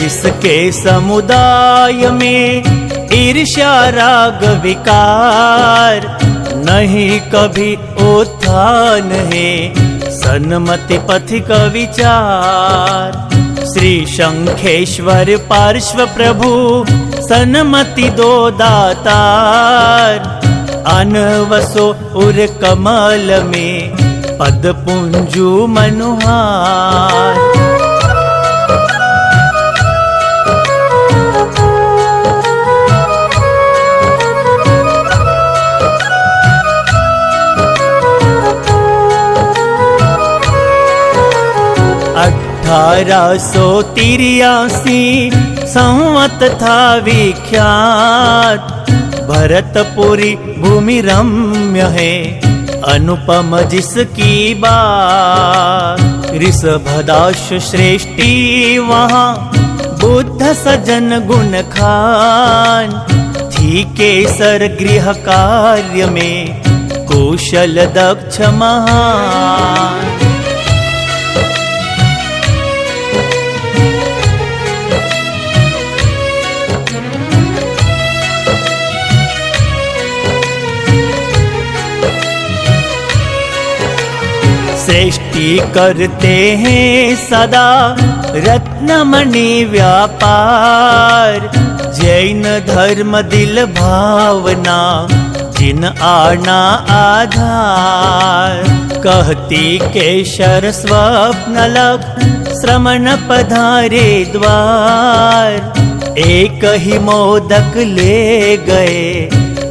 जिसके समुदाय में ईर्ष्या राग विकार, नहीं कभी उत्थान है सन्मति पथिक विचार। श्री शंखेश्वर पार्श्व प्रभु सन्मति दो दातार, अनवसो उर कमल में पद पुंजु मनुहार। अठारह सौ 83 संवत था विख्यात, भरतपुरी भूमि रम्य है अनुपम जिसकी बात। ऋषभदास श्रेष्ठी वहाँ बुद्ध सजन गुण खान, थी केसर गृह कार्य में कुशल दक्ष महान। सृष्टि करते हैं सदा रत्नमणि व्यापार, जैन धर्म दिल भावना जिन आना आधार। कहती केशर स्वप्न लख श्रमण पधारे द्वार, एक ही मोदक ले गए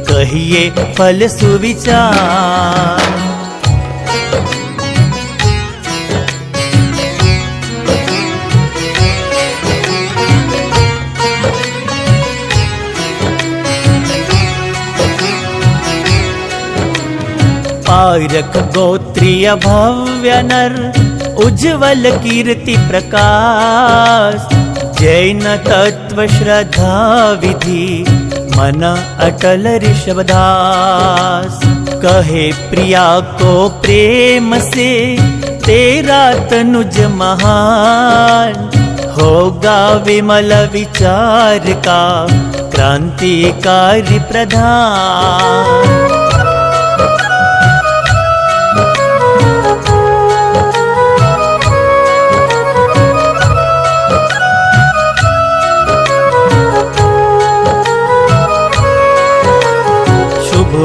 कहिए फल सुविचार। पारक गोत्रीय भव्य नर उज्ज्वल कीर्ति प्रकाश, जैन तत्व श्रद्धा विधि मन अटल ऋषभदास। कहे प्रिया को प्रेम से तेरा तनुज महान, होगा विमल विचार का क्रांतिकारी प्रधान।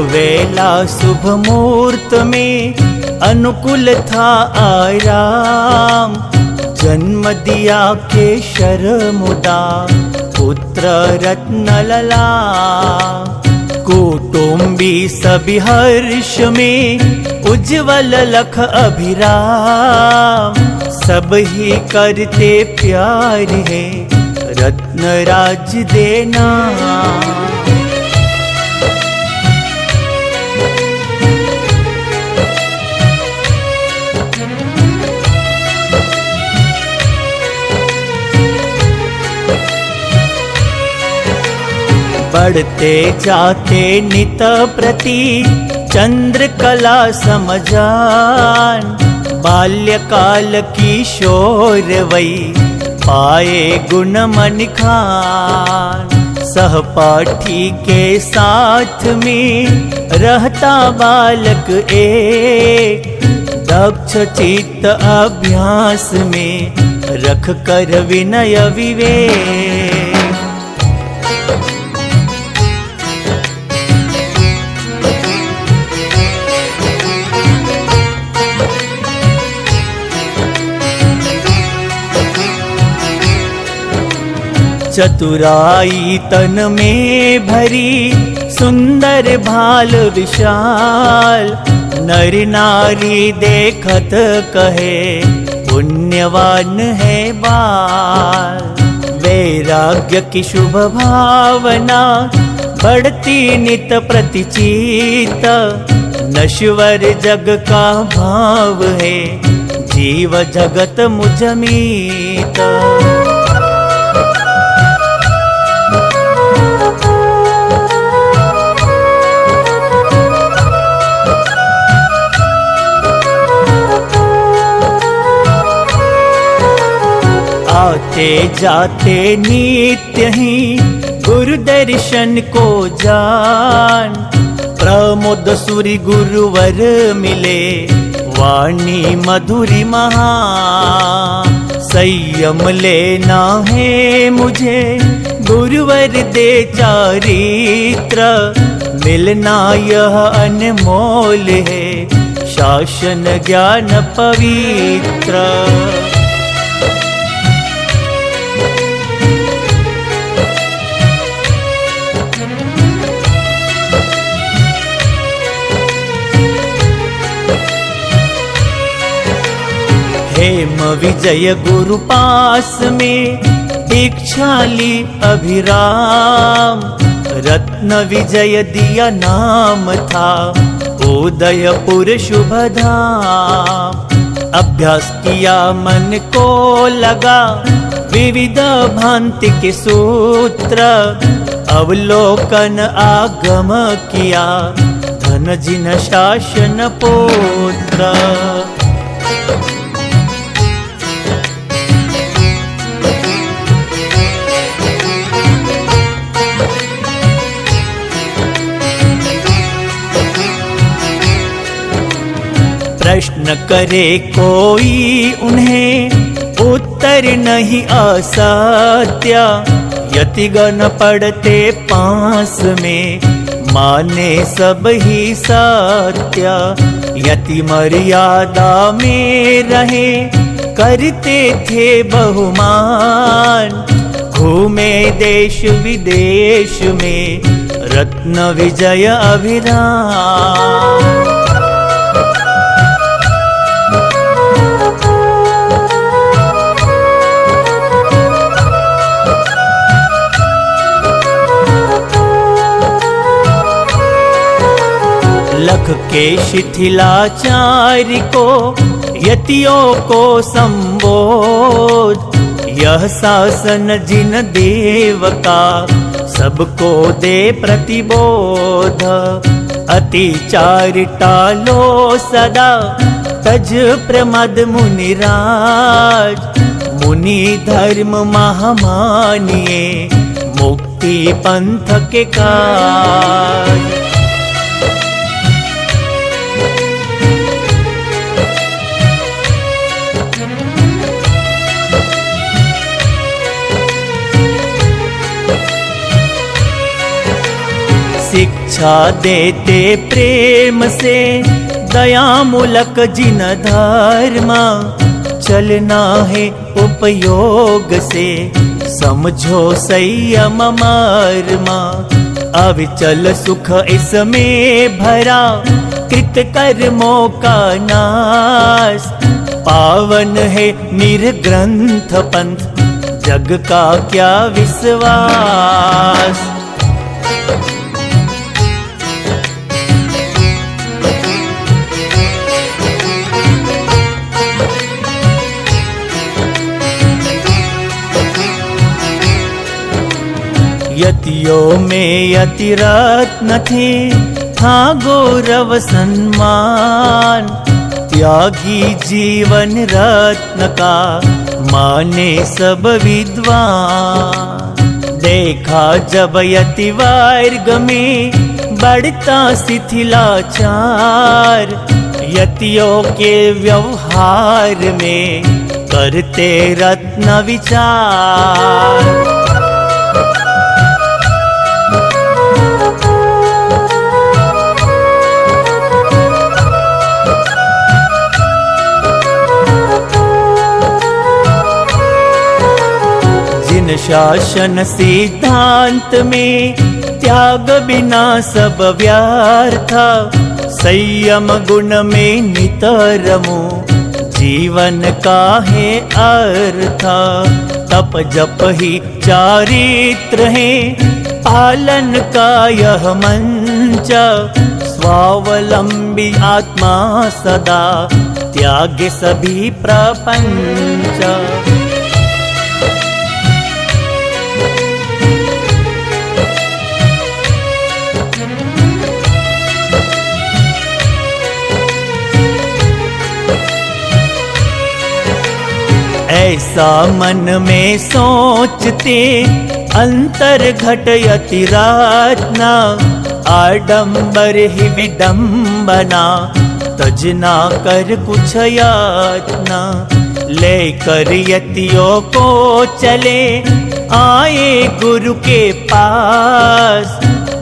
वेला शुभ मुहूर्त में अनुकूल था आराम, जन्म दिया केशर मुदा पुत्र रत्न लला। कुटुंबी सभी हर्ष में उज्ज्वल लख अभिराम, सब ही करते प्यार है रत्न राज देना। बढ़ते जाते नित प्रति चंद्रकला समझान, बाल्यकाल किशोर वही पाए गुण मन खान। सहपाठी के साथ में रहता बालक एक, दक्ष चित्त अभ्यास में रख कर विनय विवेक। चतुराई तन में भरी सुंदर भाल विशाल, नर नारी देखत कहे पुण्यवान है बाल। वैराग्य की शुभ भावना बढ़ती नित प्रतिचित, नश्वर जग का भाव है जीव जगत मुझ मीत। आते जाते नित्य ही गुरु दर्शन को जान। प्रमोद सुरी गुरुवर मिले वाणी मधुरी महा। संयम लेना है मुझे गुरुवर दे चारित्र। मिलना यह अनमोल है शासन ज्ञान पवित्र। हेम विजय गुरु पास में दीक्षा ली अभिराम। रत्न विजय दिया नाम था उदयपुर शुभ धाम। अभ्यास किया मन को लगा विविध भांति के सूत्र। अवलोकन आगम किया धन जिन शासन पुत्र। प्रश्न करे कोई उन्हें उत्तर नहीं असत्य। यतिगण पढ़ते पास में माने सब ही सत्य। यति मर्यादा में रहे करते थे बहुमान। घूमे देश विदेश में रत्न विजय अभिराम। लख के शिथिलाचार्य को यतियों को संबोध। यह शासन जिन देव का सबको दे प्रतिबोध। अतिचार टालो सदा तज प्रमद मुनिराज। मुनि धर्म महामानिए मुक्ति पंथ के काज। शिक्षा देते प्रेम से दयामूलक जिन धर्म। चलना है उपयोग से समझो संयम मर्म। अविचल सुख इसमें भरा कृत कर्मों का नाश। पावन है निर्ग्रंथ पंथ जग का क्या विश्वास। यतियों में यतिरत्न थे था गौरव सम्मान। त्यागी जीवन रत्न का माने सब विद्वान। देखा जब यति वर्ग में बढ़ता शिथिलाचार। यतियों के व्यवहार में करते रत्न विचार। शासन सिद्धांत में त्याग बिना सब व्यर्थ। संयम गुण में नितरमो जीवन का है अर्थ। तप जप ही चारित्र है पालन का यह मंच। स्वावलंबी आत्मा सदा त्यागे सभी प्रपंच। ऐसा मन में सोचते अंतर घटयति रातना, आडंबर ही विडंबना तजना कर कुछ यातना। ले कर यतियों को चले आए गुरु के पास,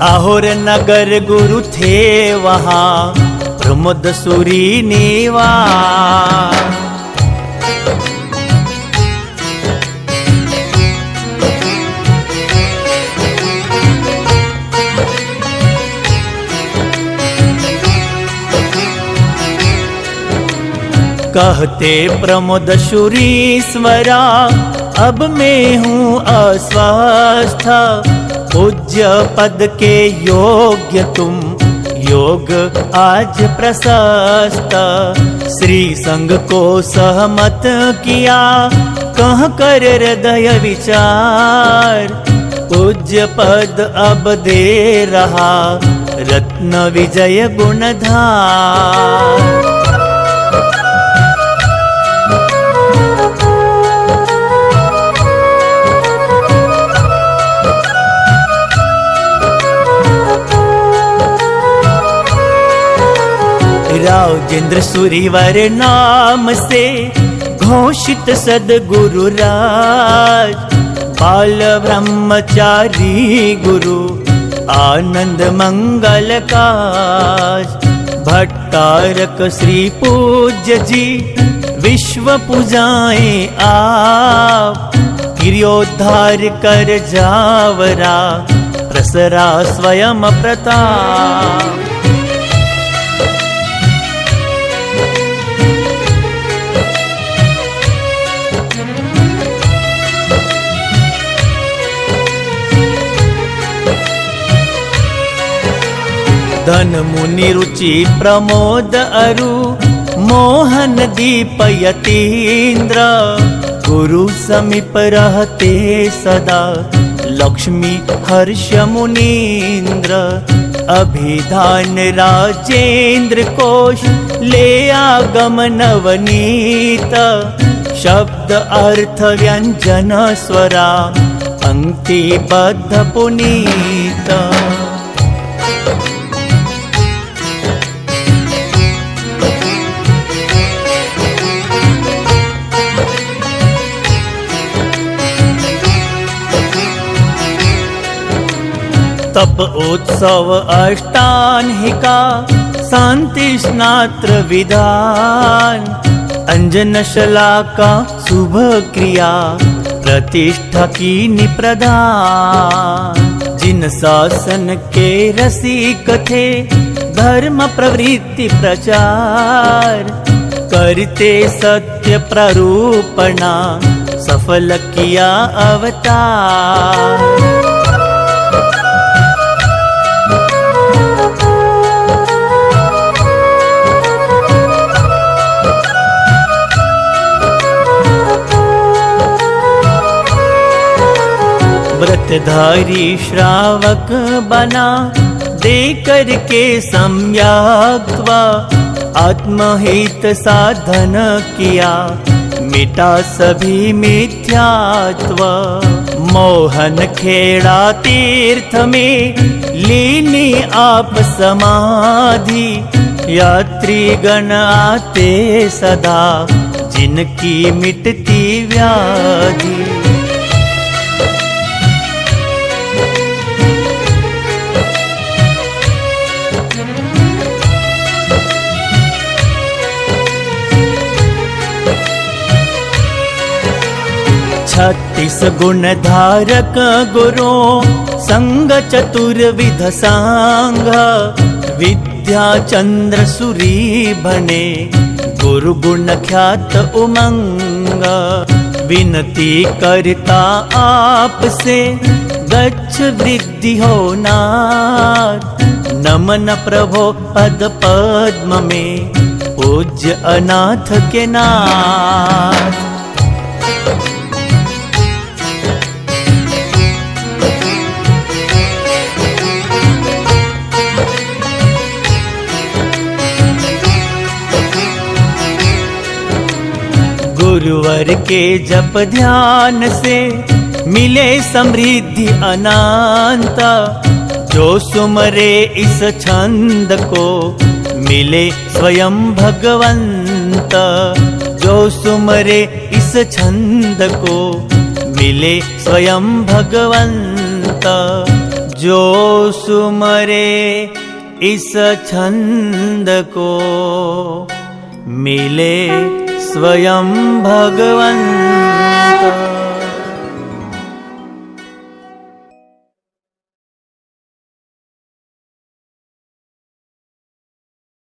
आहोर नगर गुरु थे वहाँ प्रमोद सूरी निवास। कहते प्रमोद शुरीश्वरा, अब मैं हूँ अस्वस्थ, पूज्य पद के योग्य तुम, योग आज प्रशस्त। श्री संग को सहमत किया, कह कर हृदय विचार, पूज्य पद अब दे रहा रत्न विजय गुणधार। राजेंद्र सूरीवर नाम से घोषित सदगुरु राज, बाल ब्रह्मचारी गुरु आनंद मंगल काज। भट्टारक श्री पूज्य जी विश्व पूजाएं आप, गिरियोद्धार कर जावरा प्रसरा स्वयं प्रताप। धन मुनि रुचि प्रमोद अरु, मोहन दीप यतीन्द्र, गुरु समीप रहते सदा लक्ष्मी हर्ष मुनीन्द्र। अभिधान राजेंद्र कोश ले आगम नवनीत, शब्द अर्थ व्यंजन स्वरा पंक्ति बद्ध पुनीत। तप उत्सव अष्टान्हिका, शांति स्नात्र विधान, अंजनशला का शुभ क्रिया, प्रतिष्ठा की निप्रदान। जिन शासन के रसिक थे धर्म प्रवृत्ति प्रचार, करते सत्य प्ररूपणा सफल किया अवतार। व्रतधारी श्रावक बना, दे करके सम्यक्त्व, आत्महित साधन किया, मिटा सभी मिथ्यात्व। मोहन खेड़ा तीर्थ में लीनी आप समाधि, यात्री गण आते सदा जिनकी मिटती व्याधि। छत्तीस गुण धारक गुरु, संग चतुर्विध सांग, विद्या चंद्र सूरी बने, गुरु गुण ख्यात उमंग। विनती करता आपसे, गच्छ वृद्धि हो नाथ, नमन प्रभो पद पद्म में, पूज्य अनाथ के नाथ। गुरुवर के जप ध्यान से मिले समृद्धि अनंत। जो सुमरे इस छंद को मिले स्वयं भगवंत। जो सुमरे इस छंद को मिले स्वयं भगवंत। जो सुमरे इस छंद को मिले स्वयं भगवंत।